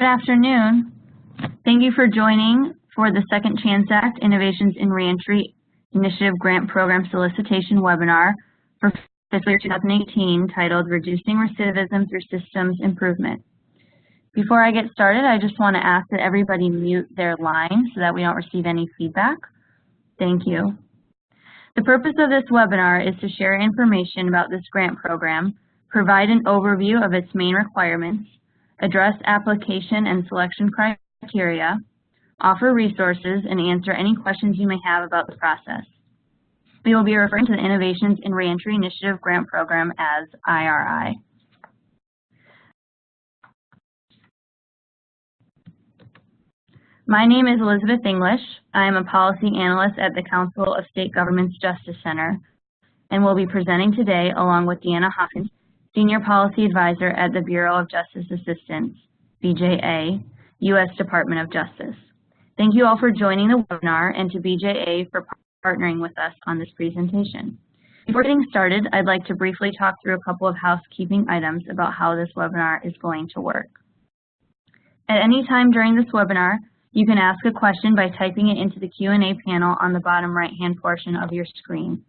Good afternoon. Thank you for joining for the Second Chance Act Innovations in Reentry Initiative Grant Program Solicitation webinar for fiscal year 2018 titled Reducing Recidivism Through Systems Improvement. Before I get started, I just want to ask that everybody mute their line so that we don't receive any feedback. Thank you. The purpose of this webinar is to share information about this grant program, provide an overview of its main requirements, address application and selection criteria, offer resources, and answer any questions you may have about the process. We will be referring to the Innovations in Reentry Initiative Grant Program as IRI. My name is Elizabeth English. I am a policy analyst at the Council of State Governments Justice Center and will be presenting today along with Deanna Hoskins, Senior Policy Advisor at the Bureau of Justice Assistance, BJA, U.S. Department of Justice. Thank you all for joining the webinar and to BJA for partnering with us on this presentation. Before getting started, I'd like to briefly talk through a couple of housekeeping items about how this webinar is going to work. At any time during this webinar, you can ask a question by typing it into the Q&A panel on the bottom right-hand portion of your screen.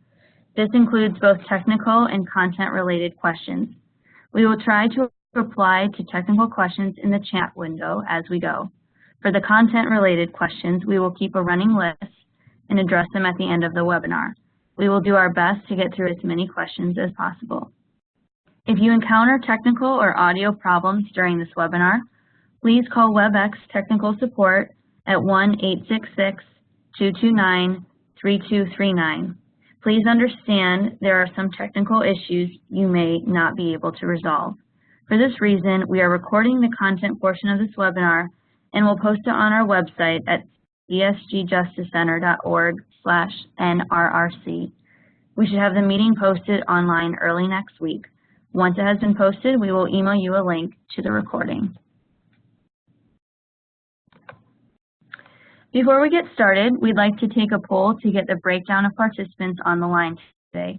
This includes both technical and content-related questions. We will try to reply to technical questions in the chat window as we go. For the content-related questions, we will keep a running list and address them at the end of the webinar. We will do our best to get through as many questions as possible. If you encounter technical or audio problems during this webinar, please call WebEx Technical Support at 1-866-229-3239. Please understand there are some technical issues you may not be able to resolve. For this reason, we are recording the content portion of this webinar and will post it on our website at csgjusticecenter.org/NRRC. We should have the meeting posted online early next week. Once it has been posted, we will email you a link to the recording. Before we get started, we'd like to take a poll to get the breakdown of participants on the line today.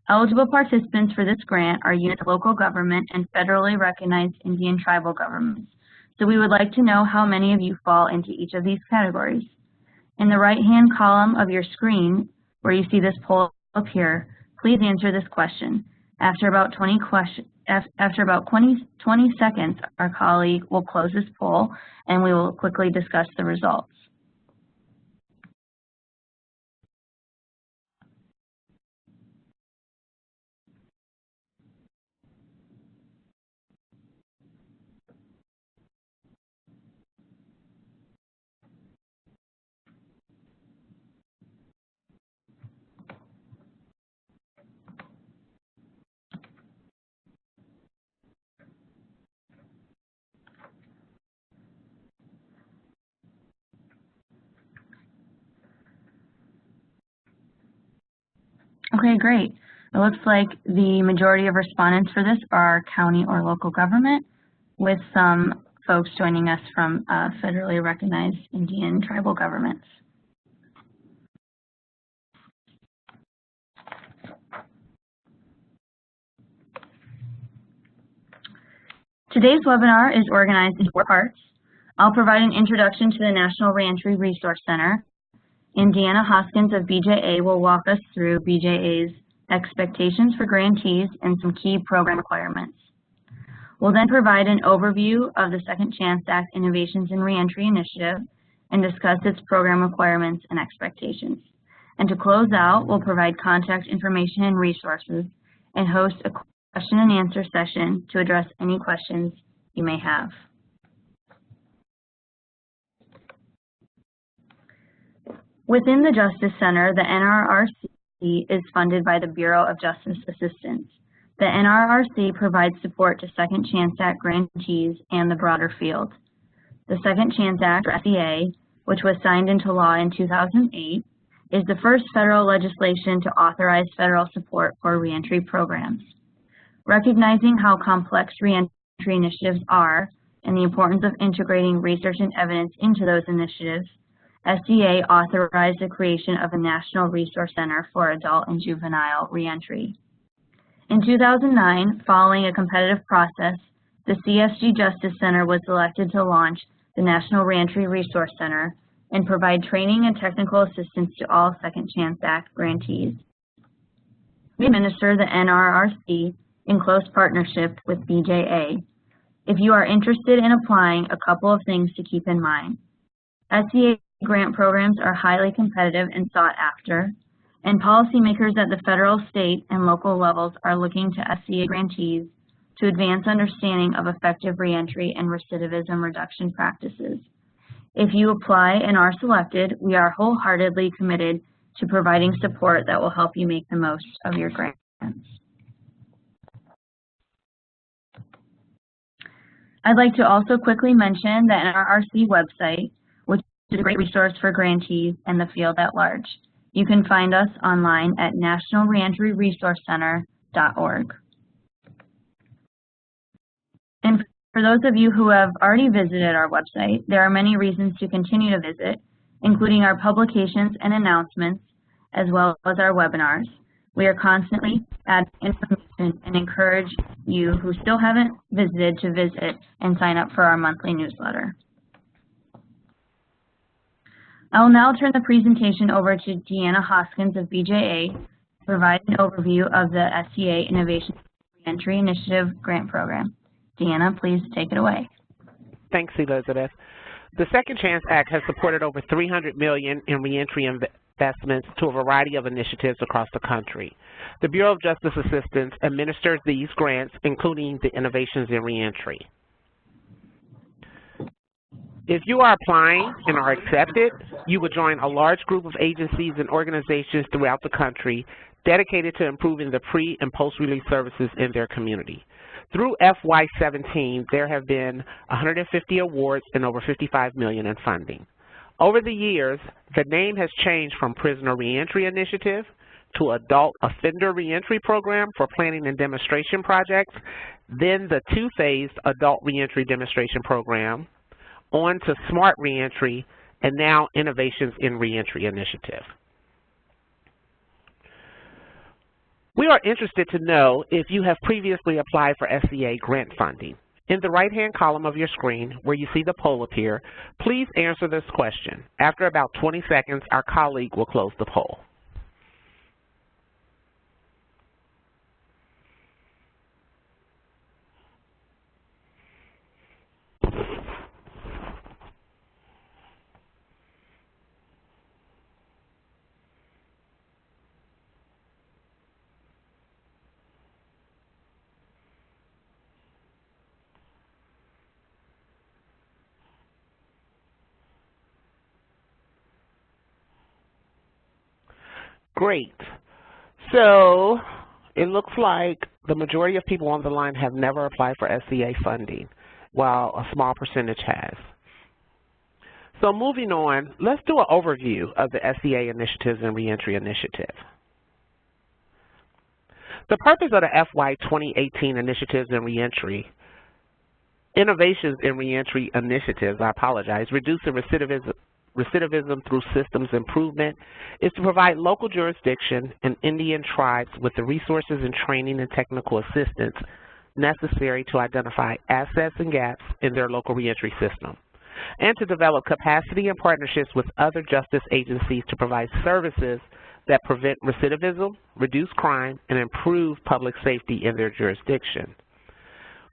Eligible participants for this grant are units of local government and federally recognized Indian tribal governments. So we would like to know how many of you fall into each of these categories. In the right-hand column of your screen, where you see this poll appear, please answer this question. After about 20 seconds, our colleague will close this poll and we will quickly discuss the results. Okay, great. It looks like the majority of respondents for this are county or local government, with some folks joining us from federally recognized Indian tribal governments. Today's webinar is organized into 4 parts. I'll provide an introduction to the National Reentry Resource Center, and Deanna Hoskins of BJA will walk us through BJA's expectations for grantees and some key program requirements. We'll then provide an overview of the Second Chance Act Innovations in Reentry Initiative and discuss its program requirements and expectations. And to close out, we'll provide contact information and resources and host a question and answer session to address any questions you may have. Within the Justice Center, the NRRC is funded by the Bureau of Justice Assistance. The NRRC provides support to Second Chance Act grantees and the broader field. The Second Chance Act, or SCA, which was signed into law in 2008, is the first federal legislation to authorize federal support for reentry programs. Recognizing how complex reentry initiatives are and the importance of integrating research and evidence into those initiatives, SCA authorized the creation of a National Resource Center for adult and juvenile reentry. In 2009, following a competitive process, the CSG Justice Center was selected to launch the National Reentry Resource Center and provide training and technical assistance to all Second Chance Act grantees. We administer the NRRC in close partnership with BJA. If you are interested in applying, a couple of things to keep in mind. SCA grant programs are highly competitive and sought after, and policymakers at the federal, state, and local levels are looking to SCA grantees to advance understanding of effective reentry and recidivism reduction practices. If you apply and are selected, we are wholeheartedly committed to providing support that will help you make the most of your grants. I'd like to also quickly mention the NRRC website, which is a great resource for grantees and the field at large. You can find us online at nationalreentryresourcecenter.org. And for those of you who have already visited our website, there are many reasons to continue to visit, including our publications and announcements, as well as our webinars. We are constantly adding information and encourage you who still haven't visited to visit and sign up for our monthly newsletter. I will now turn the presentation over to Deanna Hoskins of BJA to provide an overview of the SCA Innovation Reentry Initiative Grant Program. Deanna, please take it away. Thanks, Elizabeth. The Second Chance Act has supported over $300 million in reentry investments to a variety of initiatives across the country. The Bureau of Justice Assistance administers these grants, including the Innovations in Reentry. If you are applying and are accepted, you will join a large group of agencies and organizations throughout the country dedicated to improving the pre- and post-release services in their community. Through FY17, there have been 150 awards and over $55 million in funding. Over the years, the name has changed from Prisoner Reentry Initiative to Adult Offender Reentry Program for Planning and Demonstration Projects, then the two-phased Adult Reentry Demonstration Program, on to Smart Reentry, and now Innovations in Reentry Initiative. We are interested to know if you have previously applied for SCA grant funding. In the right-hand column of your screen, where you see the poll appear, please answer this question. After about 20 seconds, our colleague will close the poll. Great. So it looks like the majority of people on the line have never applied for SCA funding, while a small percentage has. So moving on, let's do an overview of the SCA Initiatives and Reentry Initiative. The purpose of the FY18 Initiatives and Innovations in Reentry Initiatives, reducing Recidivism Through Systems Improvement, is to provide local jurisdiction and Indian tribes with the resources and training and technical assistance necessary to identify assets and gaps in their local reentry system, and to develop capacity and partnerships with other justice agencies to provide services that prevent recidivism, reduce crime, and improve public safety in their jurisdiction.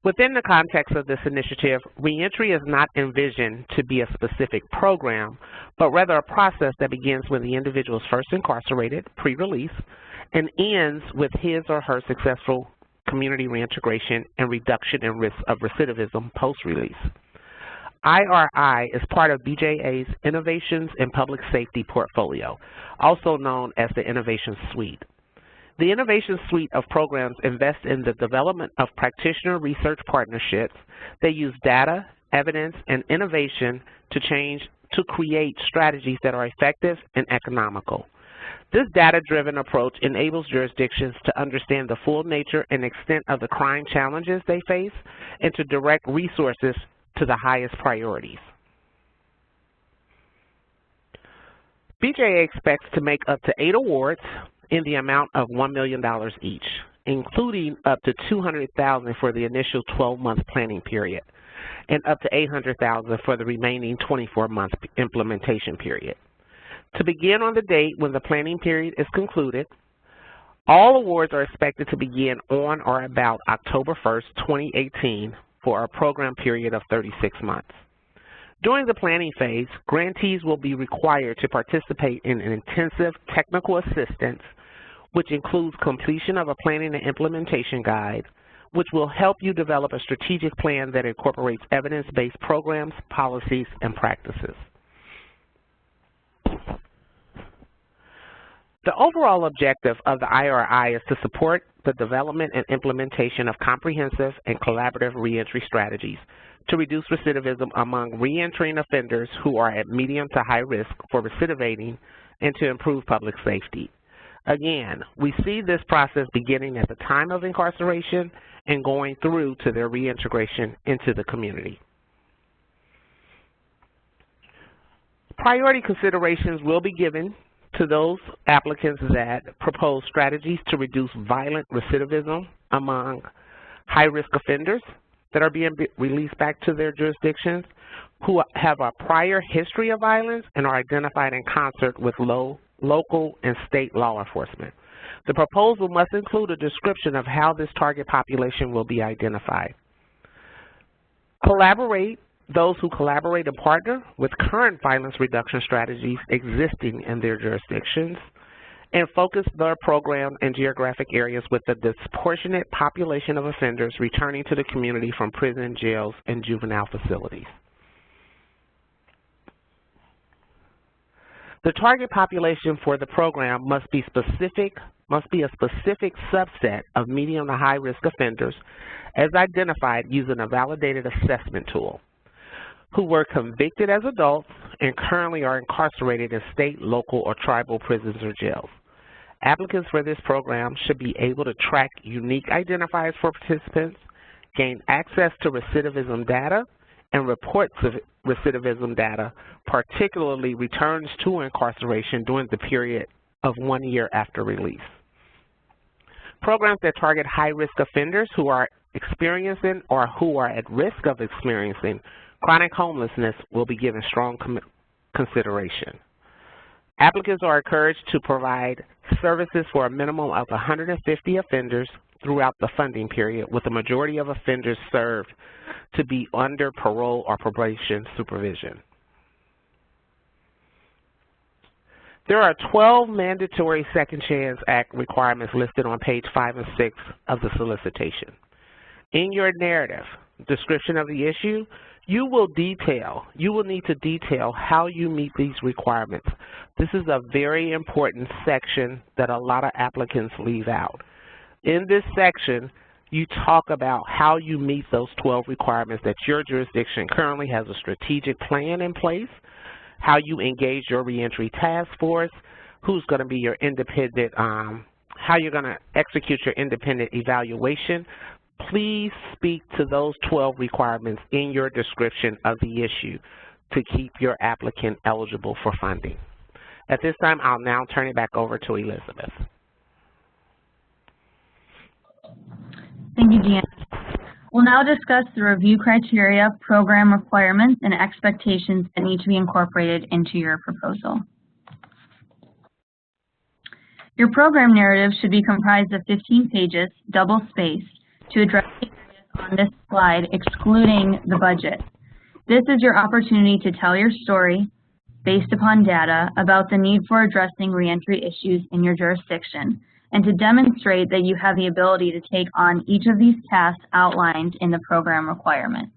Within the context of this initiative, reentry is not envisioned to be a specific program, but rather a process that begins when the individual is first incarcerated, pre-release, and ends with his or her successful community reintegration and reduction in risk of recidivism post-release. IRI is part of BJA's Innovations in Public Safety portfolio, also known as the Innovation Suite. The Innovation Suite of programs invests in the development of practitioner research partnerships that use data, evidence, and innovation to create strategies that are effective and economical. This data-driven approach enables jurisdictions to understand the full nature and extent of the crime challenges they face and to direct resources to the highest priorities. BJA expects to make up to 8 awards in the amount of $1 million each. including up to $200,000 for the initial 12-month planning period and up to $800,000 for the remaining 24-month implementation period. To begin on the date when the planning period is concluded, all awards are expected to begin on or about October 1st, 2018 for a program period of 36 months. During the planning phase, grantees will be required to participate in an intensive technical assistance, which includes completion of a planning and implementation guide, which will help you develop a strategic plan that incorporates evidence-based programs, policies, and practices. The overall objective of the IRI is to support the development and implementation of comprehensive and collaborative reentry strategies to reduce recidivism among reentering offenders who are at medium to high risk for recidivating and to improve public safety. Again, we see this process beginning at the time of incarceration and going through to their reintegration into the community. Priority considerations will be given to those applicants that propose strategies to reduce violent recidivism among high-risk offenders that are being released back to their jurisdictions, who have a prior history of violence and are identified in concert with local and state law enforcement. The proposal must include a description of how this target population will be identified. Those who collaborate and partner with current violence reduction strategies existing in their jurisdictions, and focus their program in geographic areas with a disproportionate population of offenders returning to the community from prison, jails, and juvenile facilities. The target population for the program must be a specific subset of medium to high risk offenders as identified using a validated assessment tool, who were convicted as adults and currently are incarcerated in state, local, or tribal prisons or jails. Applicants for this program should be able to track unique identifiers for participants, gain access to recidivism data, and report recidivism data, particularly returns to incarceration during the period of 1 year after release. Programs that target high-risk offenders who are experiencing or who are at risk of experiencing chronic homelessness will be given strong consideration. Applicants are encouraged to provide services for a minimum of 150 offenders throughout the funding period, with the majority of offenders served to be under parole or probation supervision. There are 12 mandatory Second Chance Act requirements listed on page 5 and 6 of the solicitation. In your narrative description of the issue, you will need to detail how you meet these requirements. This is a very important section that a lot of applicants leave out. In this section, you talk about how you meet those 12 requirements, that your jurisdiction currently has a strategic plan in place, how you engage your reentry task force, who's going to be your independent, how you're going to execute your independent evaluation. Please speak to those 12 requirements in your description of the issue to keep your applicant eligible for funding. At this time, I'll now turn it back over to Elizabeth. Thank you, Deanna. We'll now discuss the review criteria, program requirements, and expectations that need to be incorporated into your proposal. Your program narrative should be comprised of 15 pages, double-spaced, to address the areas on this slide, excluding the budget. This is your opportunity to tell your story based upon data about the need for addressing reentry issues in your jurisdiction, and to demonstrate that you have the ability to take on each of these tasks outlined in the program requirements.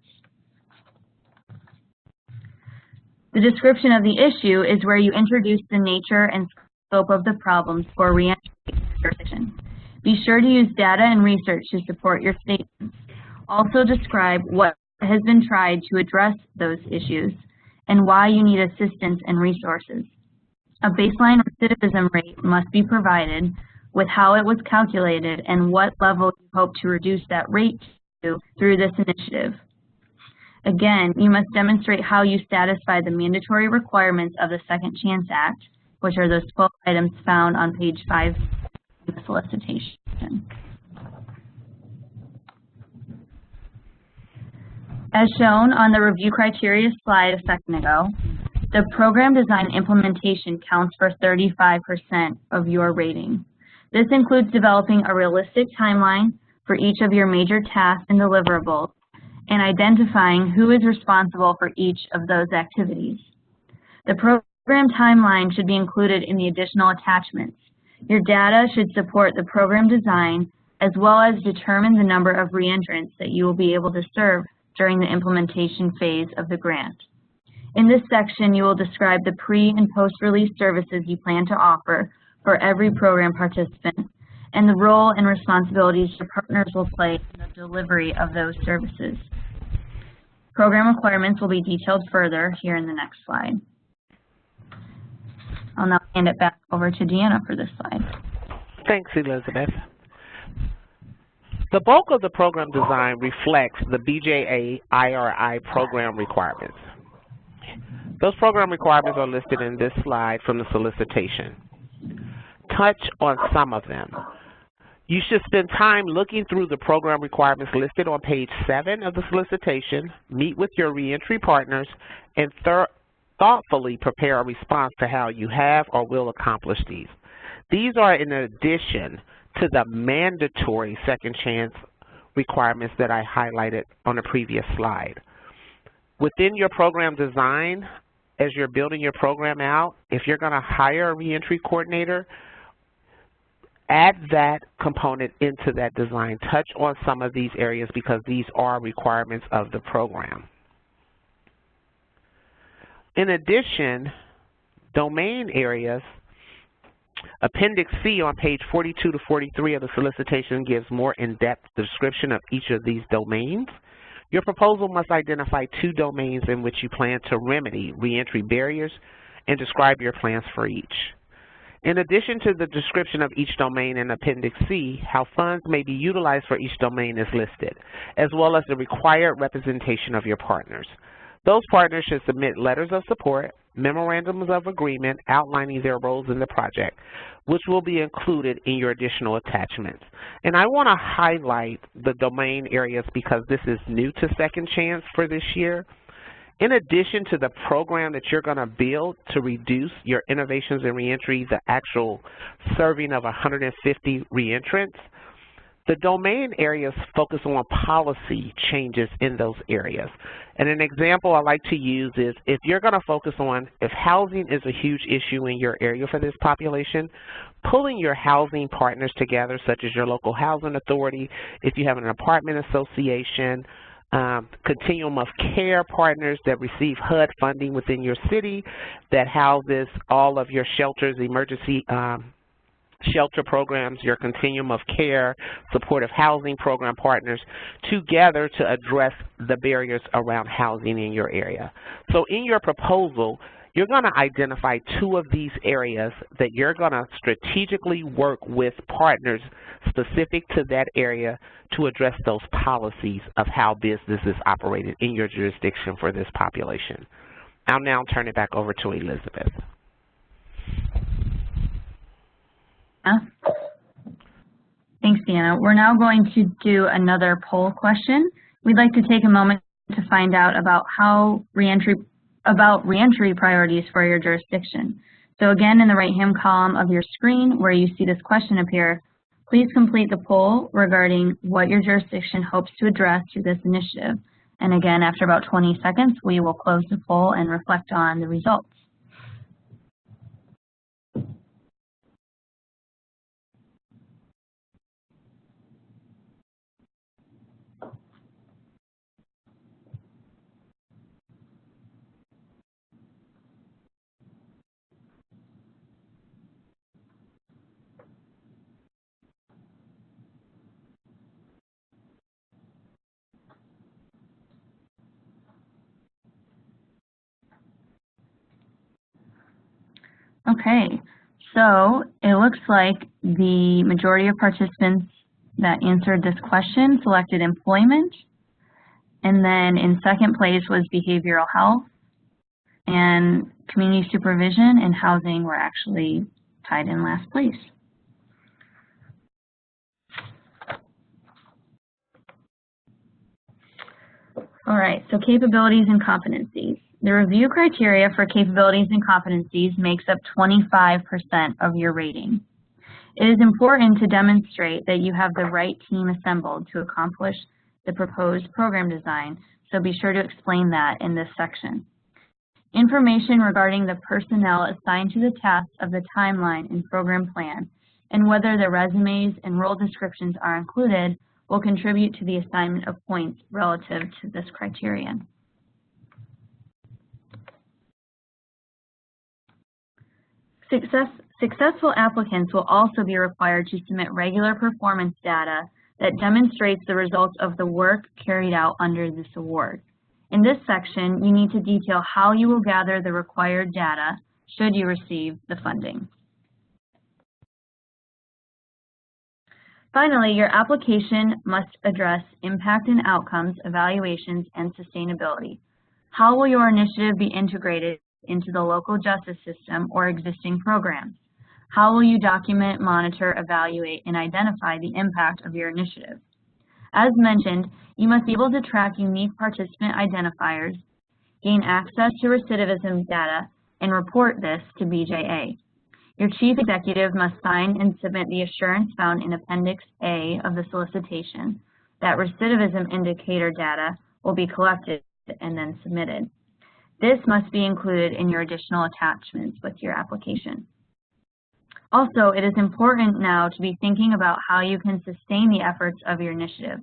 The description of the issue is where you introduce the nature and scope of the problems for reentry jurisdiction. Be sure to use data and research to support your statements. Also describe what has been tried to address those issues and why you need assistance and resources. A baseline recidivism rate must be provided with how it was calculated and what level you hope to reduce that rate to through this initiative. Again, you must demonstrate how you satisfy the mandatory requirements of the Second Chance Act, which are those 12 items found on page 5 of the solicitation. As shown on the review criteria slide a second ago, the program design implementation counts for 35% of your rating. This includes developing a realistic timeline for each of your major tasks and deliverables, and identifying who is responsible for each of those activities. The program timeline should be included in the additional attachments. Your data should support the program design as well as determine the number of reentrants that you will be able to serve during the implementation phase of the grant. In this section, you will describe the pre- and post-release services you plan to offer for every program participant and the role and responsibilities your partners will play in the delivery of those services. Program requirements will be detailed further here in the next slide. I'll now hand it back over to Deanna for this slide. Thanks, Elizabeth. The bulk of the program design reflects the BJA IRI program requirements. Those program requirements are listed in this slide from the solicitation. Touch on some of them. You should spend time looking through the program requirements listed on page 7 of the solicitation, meet with your reentry partners, and thoughtfully prepare a response to how you have or will accomplish these. These are in addition to the mandatory second chance requirements that I highlighted on the previous slide. Within your program design, as you're building your program out, if you're going to hire a reentry coordinator, add that component into that design. Touch on some of these areas because these are requirements of the program. In addition, domain areas, Appendix C on page 42 to 43 of the solicitation gives more in-depth description of each of these domains. Your proposal must identify 2 domains in which you plan to remedy reentry barriers and describe your plans for each. In addition to the description of each domain in Appendix C, how funds may be utilized for each domain is listed, as well as the required representation of your partners. Those partners should submit letters of support, memorandums of agreement outlining their roles in the project, which will be included in your additional attachments. And I want to highlight the domain areas because this is new to Second Chance for this year. In addition to the program that you're going to build to reduce your innovations in reentry, the actual serving of 150 reentrants, the domain areas focus on policy changes in those areas. And an example I like to use is if you're going to focus on if housing is a huge issue in your area for this population, pulling your housing partners together, such as your local housing authority, if you have an apartment association, continuum of care partners that receive HUD funding within your city that houses all of your shelters, emergency shelter programs, your continuum of care, supportive housing program partners, together to address the barriers around housing in your area. So in your proposal, you're going to identify 2 of these areas that you're going to strategically work with partners specific to that area to address those policies of how business is operated in your jurisdiction for this population. I'll now turn it back over to Elizabeth. Thanks, Deanna. We're now going to do another poll question. We'd like to take a moment to find out about reentry priorities for your jurisdiction. So again, in the right-hand column of your screen where you see this question appear, please complete the poll regarding what your jurisdiction hopes to address through this initiative. And again, after about 20 seconds, we will close the poll and reflect on the results. Okay, so it looks like the majority of participants that answered this question selected employment, and then in second place was behavioral health, and community supervision and housing were actually tied in last place. All right, so capabilities and competencies. The review criteria for capabilities and competencies makes up 25% of your rating. It is important to demonstrate that you have the right team assembled to accomplish the proposed program design, so be sure to explain that in this section. Information regarding the personnel assigned to the tasks of the timeline and program plan, and whether the resumes and role descriptions are included, will contribute to the assignment of points relative to this criterion. Successful applicants will also be required to submit regular performance data that demonstrates the results of the work carried out under this award. In this section, you need to detail how you will gather the required data should you receive the funding. Finally, your application must address impact and outcomes, evaluations, and sustainability. How will your initiative be integrated into the local justice system or existing programs? How will you document, monitor, evaluate, and identify the impact of your initiative? As mentioned, you must be able to track unique participant identifiers, gain access to recidivism data, and report this to BJA. Your chief executive must sign and submit the assurance found in Appendix A of the solicitation that recidivism indicator data will be collected and then submitted. This must be included in your additional attachments with your application. Also, it is important now to be thinking about how you can sustain the efforts of your initiative.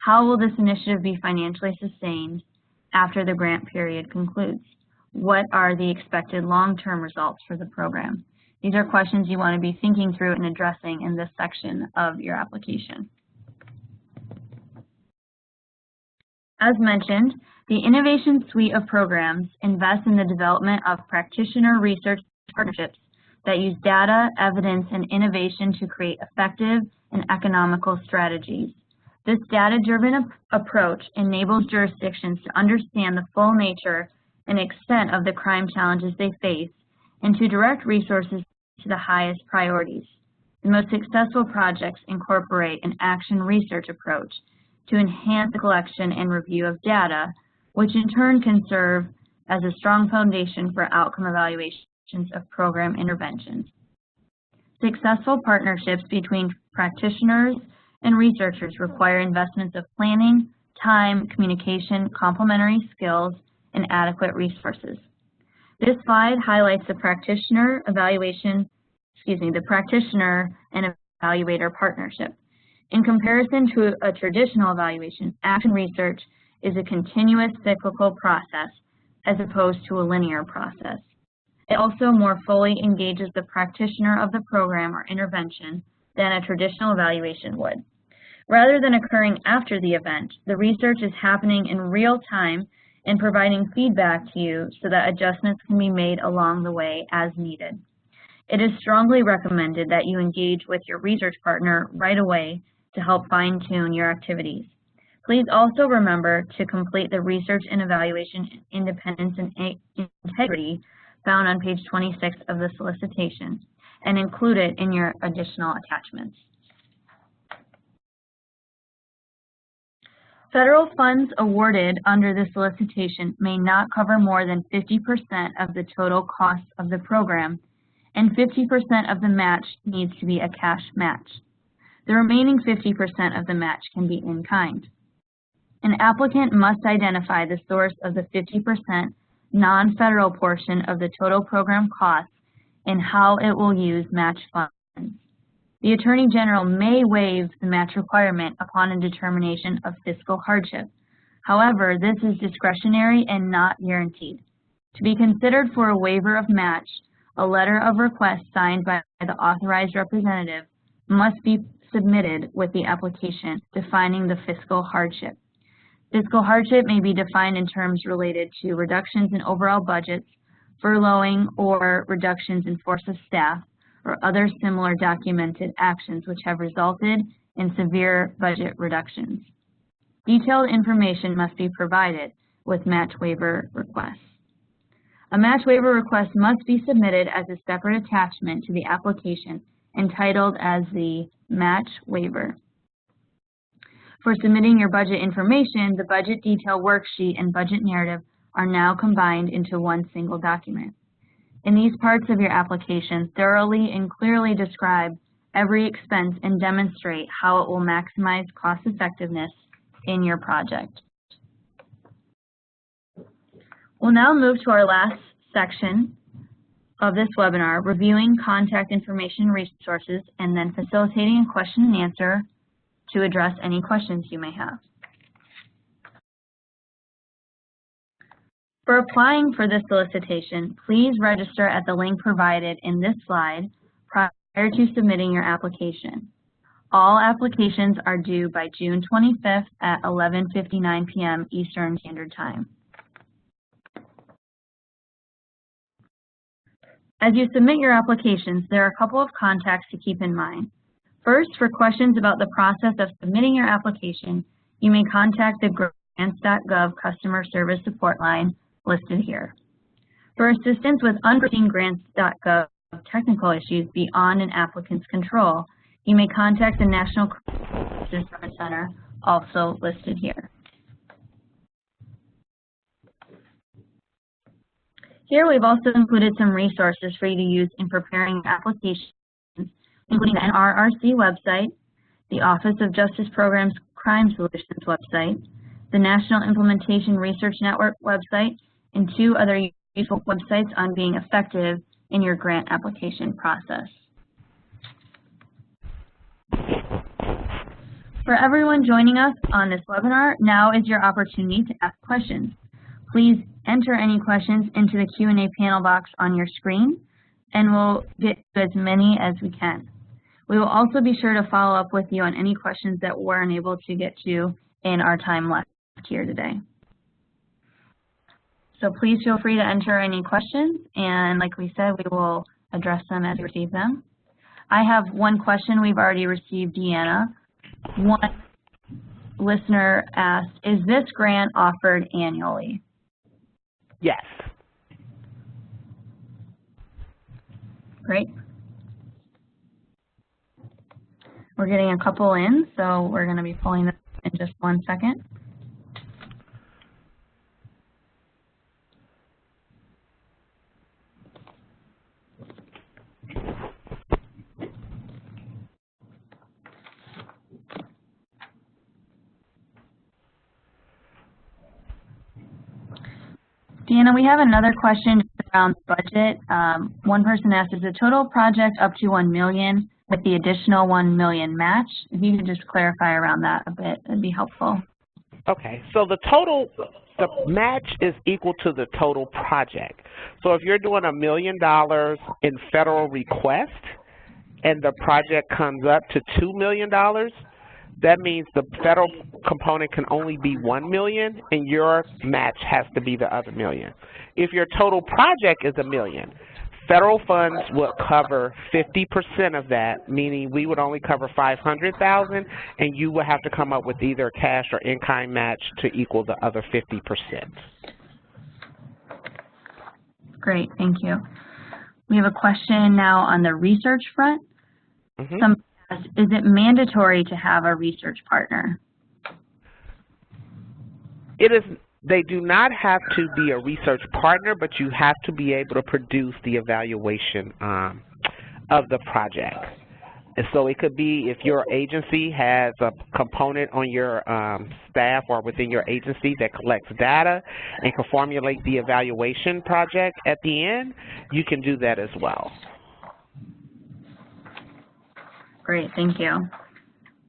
How will this initiative be financially sustained after the grant period concludes? What are the expected long-term results for the program? These are questions you want to be thinking through and addressing in this section of your application. As mentioned, the Innovation Suite of programs invests in the development of practitioner research partnerships that use data, evidence, and innovation to create effective and economical strategies. This data-driven approach enables jurisdictions to understand the full nature and extent of the crime challenges they face and to direct resources to the highest priorities. The most successful projects incorporate an action research approach to enhance the collection and review of data, which in turn can serve as a strong foundation for outcome evaluations of program interventions. Successful partnerships between practitioners and researchers require investments of planning, time, communication, complementary skills, and adequate resources. This slide highlights the practitioner and evaluator partnership. In comparison to a traditional evaluation, action research is a continuous cyclical process as opposed to a linear process. It also more fully engages the practitioner of the program or intervention than a traditional evaluation would. Rather than occurring after the event, the research is happening in real time and providing feedback to you so that adjustments can be made along the way as needed. It is strongly recommended that you engage with your research partner right away to help fine-tune your activities. Please also remember to complete the research and evaluation independence and integrity found on page 26 of the solicitation and include it in your additional attachments. Federal funds awarded under the solicitation may not cover more than 50% of the total cost of the program, and 50% of the match needs to be a cash match. The remaining 50% of the match can be in kind. An applicant must identify the source of the 50% non-federal portion of the total program costs and how it will use match funds. The Attorney General may waive the match requirement upon a determination of fiscal hardship. However, this is discretionary and not guaranteed. To be considered for a waiver of match, a letter of request signed by the authorized representative must be submitted with the application defining the fiscal hardship. Fiscal hardship may be defined in terms related to reductions in overall budgets, furloughing, or reductions in force of staff, or other similar documented actions which have resulted in severe budget reductions. Detailed information must be provided with match waiver requests. A match waiver request must be submitted as a separate attachment to the application entitled as the match waiver. For submitting your budget information, the budget detail worksheet and budget narrative are now combined into one single document. In these parts of your application, thoroughly and clearly describe every expense and demonstrate how it will maximize cost effectiveness in your project. We'll now move to our last section of this webinar, reviewing contact information resources and then facilitating a question and answer to address any questions you may have. For applying for this solicitation, please register at the link provided in this slide prior to submitting your application. All applications are due by June 25th at 11:59 p.m. Eastern Standard Time. As you submit your applications, there are a couple of contacts to keep in mind. First, for questions about the process of submitting your application, you may contact the grants.gov customer service support line listed here. For assistance with unforeseen grants.gov technical issues beyond an applicant's control, you may contact the National Reentry Center, also listed here. Here we've also included some resources for you to use in preparing your applications, including the NRRC website, the Office of Justice Programs Crime Solutions website, the National Implementation Research Network website, and 2 other useful websites on being effective in your grant application process. For everyone joining us on this webinar, now is your opportunity to ask questions. Please enter any questions into the Q&A panel box on your screen, and we'll get to as many as we can. We will also be sure to follow up with you on any questions that we're unable to get to in our time left here today. So please feel free to enter any questions, and like we said, we will address them as we receive them. I have one question we've already received, Deanna. One listener asked, is this grant offered annually? Yes. Great. We're getting a couple in, so we're going to be pulling this in just 1 second. Deanna, we have another question around budget. One person asked, is the total project up to $1 million with the additional $1 million match? If you could just clarify around that a bit, that'd be helpful. Okay, so the match is equal to the total project. So if you're doing $1 million in federal request and the project comes up to $2 million, that means the federal component can only be $1 million and your match has to be the other $1 million. If your total project is $1 million, federal funds will cover 50% of that, meaning we would only cover $500,000, and you will have to come up with either a cash or in-kind match to equal the other 50%. Great, thank you. We have a question now on the research front. Some asked, is it mandatory to have a research partner? It is. They do not have to be a research partner, but you have to be able to produce the evaluation of the project. And so it could be if your agency has a component on your staff or within your agency that collects data and can formulate the evaluation project at the end, you can do that as well. Great, thank you.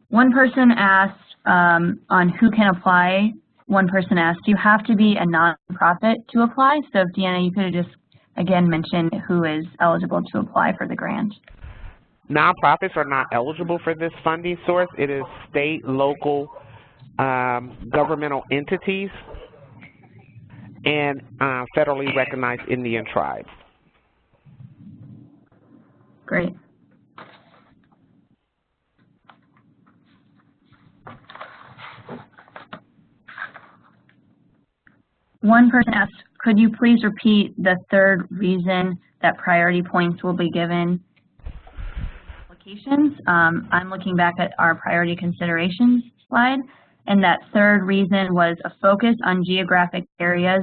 One person asked on who can apply. One person asked, do you have to be a nonprofit to apply? So if Deanna, you could have just, again, mentioned who is eligible to apply for the grant. Nonprofits are not eligible for this funding source. It is state, local, governmental entities, and federally recognized Indian tribes. Great. One person asked, could you please repeat the third reason that priority points will be given applications? I'm looking back at our priority considerations slide. And that third reason was a focus on geographic areas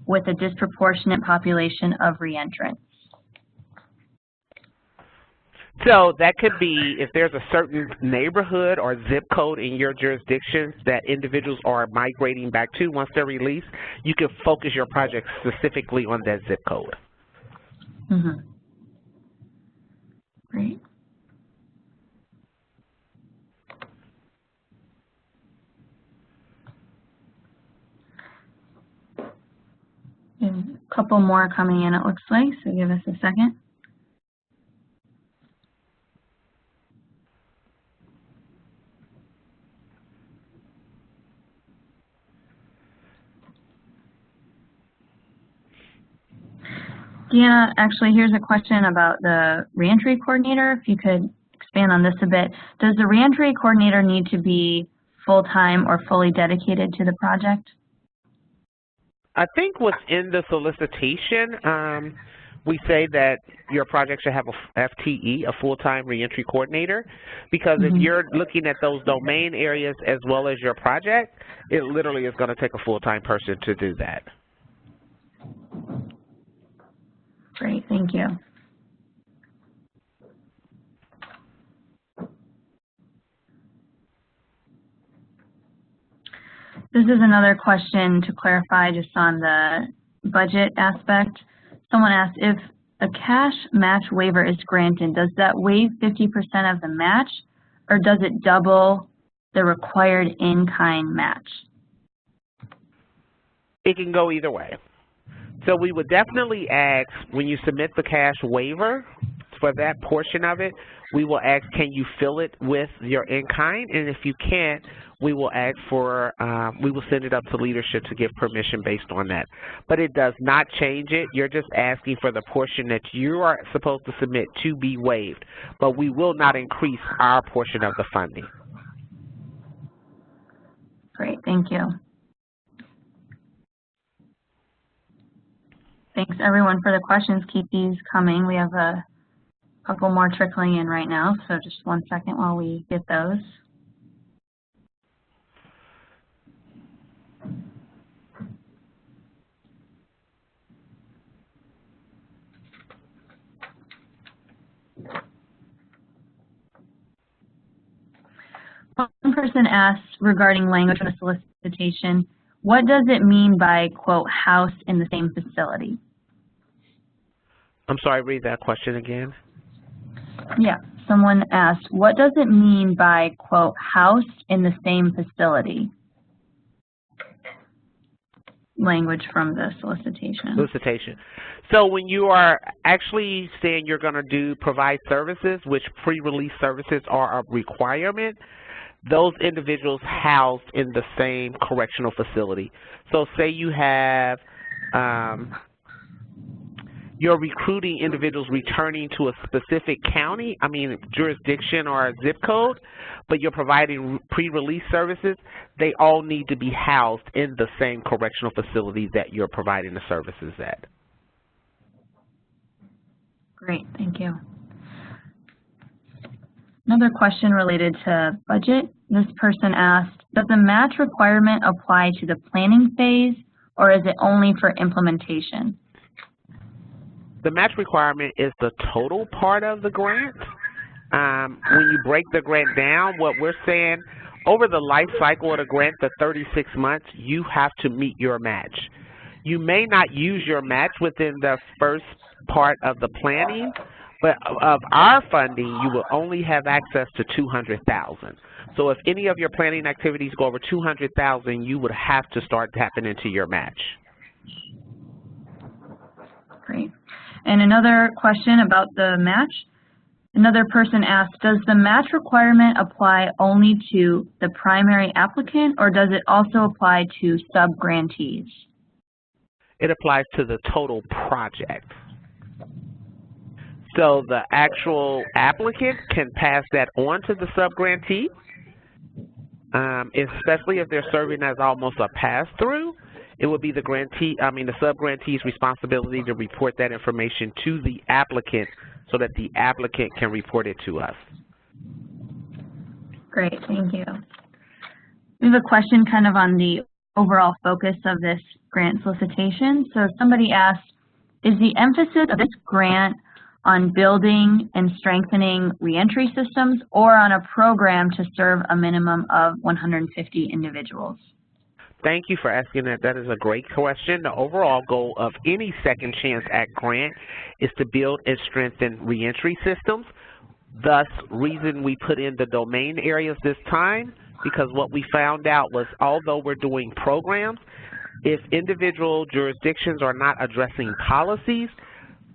with a disproportionate population of reentrants. So that could be if there's a certain neighborhood or zip code in your jurisdiction that individuals are migrating back to once they're released, you can focus your project specifically on that zip code. Mm-hmm. Great. There's a couple more coming in, it looks like, so give us a second. Deanna, actually, here's a question about the reentry coordinator. If you could expand on this a bit. Does the reentry coordinator need to be full-time or fully dedicated to the project? I think what's in the solicitation, we say that your project should have a FTE, a full-time reentry coordinator, because if you're looking at those domain areas as well as your project, it literally is going to take a full-time person to do that. Great, thank you. This is another question to clarify just on the budget aspect. Someone asked, if a cash match waiver is granted, does that waive 50% of the match, or does it double the required in-kind match? It can go either way. So we would definitely ask, when you submit the cash waiver for that portion of it, we will ask, can you fill it with your in-kind? And if you can't, we will ask for, we will send it up to leadership to give permission based on that. But it does not change it. You're just asking for the portion that you are supposed to submit to be waived. But we will not increase our portion of the funding. Great, thank you. Thanks everyone for the questions. Keep these coming. We have a couple more trickling in right now, so just one second while we get those. One person asked regarding language in the solicitation, what does it mean by, quote, house in the same facility? I'm sorry, read that question again. Yeah, someone asked, what does it mean by, quote, house in the same facility? Language from the solicitation. Solicitation. So when you are actually saying you're going to provide services, which pre-release services are a requirement, those individuals housed in the same correctional facility. So say you have you're recruiting individuals returning to a specific county, jurisdiction or a zip code, but you're providing pre-release services, they all need to be housed in the same correctional facility that you're providing the services at. Great, thank you. Another question related to budget. This person asked, does the match requirement apply to the planning phase, or is it only for implementation? The match requirement is the total part of the grant. When you break the grant down, what we're saying, over the life cycle of the grant, the 36 months, you have to meet your match. You may not use your match within the first part of the planning, but of our funding, you will only have access to $200,000. So if any of your planning activities go over $200,000, you would have to start tapping into your match. Great. And another question about the match. Another person asked, does the match requirement apply only to the primary applicant, or does it also apply to sub-grantees? It applies to the total project. So the actual applicant can pass that on to the sub-grantee, especially if they're serving as almost a pass-through. It would be the sub-grantee's responsibility to report that information to the applicant so that the applicant can report it to us. Great, thank you. We have a question kind of on the overall focus of this grant solicitation. So somebody asked, is the emphasis of this grant on building and strengthening reentry systems or on a program to serve a minimum of 150 individuals? Thank you for asking that. That is a great question. The overall goal of any Second Chance Act grant is to build and strengthen reentry systems. Thus, reason we put in the domain areas this time, because what we found out was although we're doing programs, if individual jurisdictions are not addressing policies,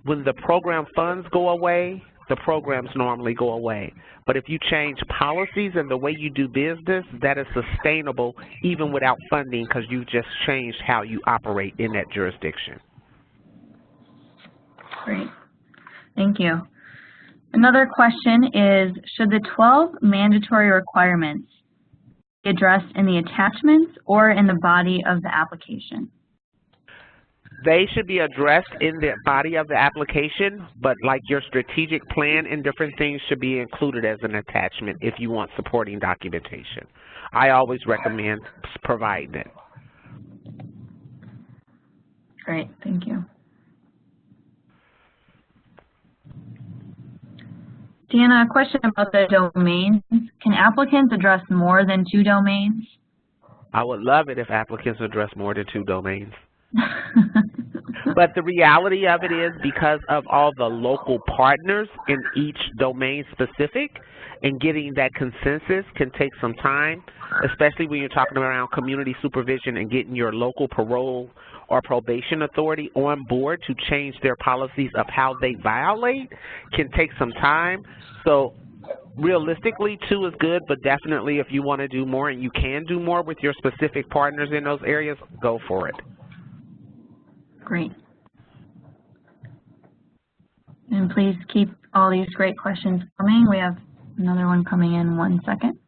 when the program funds go away, the programs normally go away. But if you change policies and the way you do business, that is sustainable even without funding because you just changed how you operate in that jurisdiction. Great. Thank you. Another question is, should the 12 mandatory requirements be addressed in the attachments or in the body of the application? They should be addressed in the body of the application, but like your strategic plan and different things should be included as an attachment if you want supporting documentation. I always recommend providing it. Great, thank you. Deanna, a question about the domains. Can applicants address more than 2 domains? I would love it if applicants address more than 2 domains. But the reality of it is because of all the local partners in each domain specific, and getting that consensus can take some time, especially when you're talking around community supervision and getting your local parole or probation authority on board to change their policies of how they violate can take some time. So realistically, 2 is good, but definitely if you want to do more and you can do more with your specific partners in those areas, go for it. Great. And please keep all these great questions coming. We have another one coming in 1 second.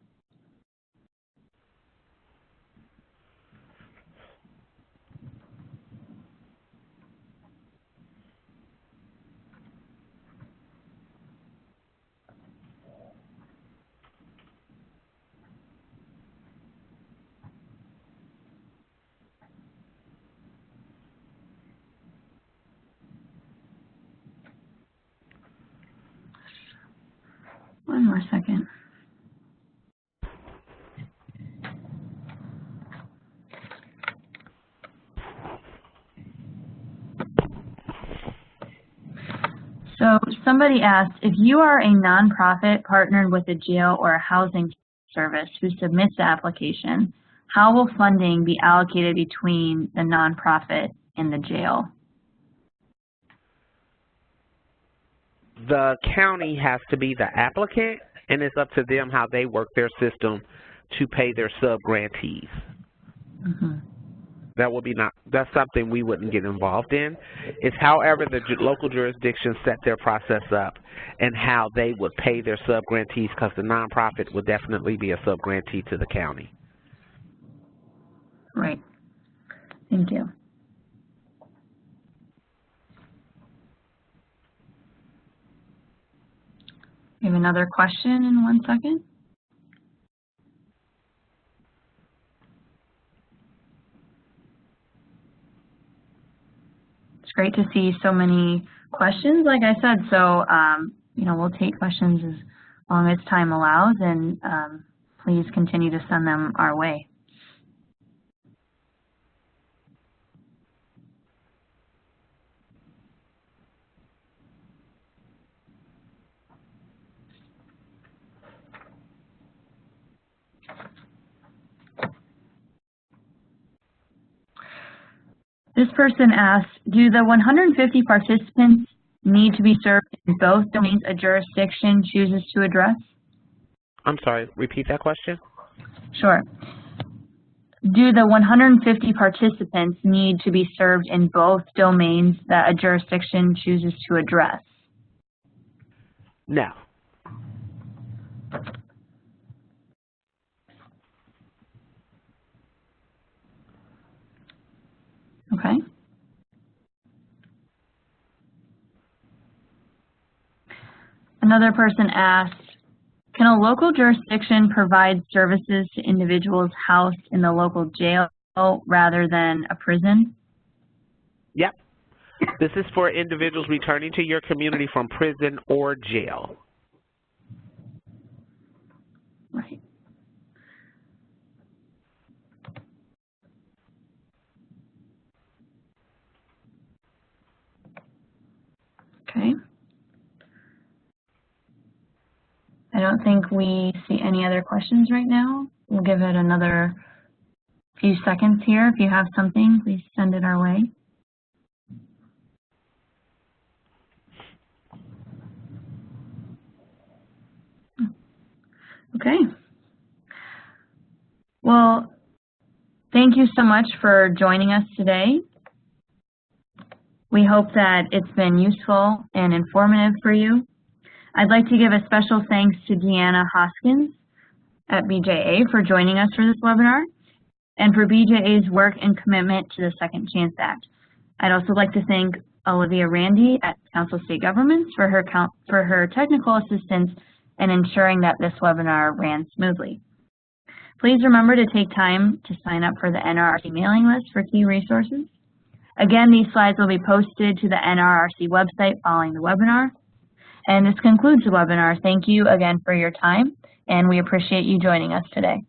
One more second. So somebody asked, if you are a nonprofit partnered with a jail or a housing service who submits the application, how will funding be allocated between the nonprofit and the jail? The county has to be the applicant, and it's up to them how they work their system to pay their sub-grantees. Mm-hmm. That would be that's something we wouldn't get involved in. It's however the local jurisdictions set their process up and how they would pay their sub-grantees, because the nonprofit would definitely be a sub-grantee to the county. Right. Thank you. We have another question in 1 second. It's great to see so many questions, like I said. So, you know, we'll take questions as long as time allows, and please continue to send them our way. This person asks, do the 150 participants need to be served in both domains a jurisdiction chooses to address? I'm sorry, repeat that question? Sure. Do the 150 participants need to be served in both domains that a jurisdiction chooses to address? No. Okay. Another person asked, Can a local jurisdiction provide services to individuals housed in the local jail rather than a prison? Yep. This is for individuals returning to your community from prison or jail. Right. Okay. I don't think we see any other questions right now. We'll give it another few seconds here. If you have something, please send it our way. Okay. Well, thank you so much for joining us today. We hope that it's been useful and informative for you. I'd like to give a special thanks to Deanna Hoskins at BJA for joining us for this webinar and for BJA's work and commitment to the Second Chance Act. I'd also like to thank Olivia Randy at Council of State Governments for her technical assistance in ensuring that this webinar ran smoothly. Please remember to take time to sign up for the NRRC mailing list for key resources. Again, these slides will be posted to the NRRC website following the webinar. And this concludes the webinar. Thank you again for your time, and we appreciate you joining us today.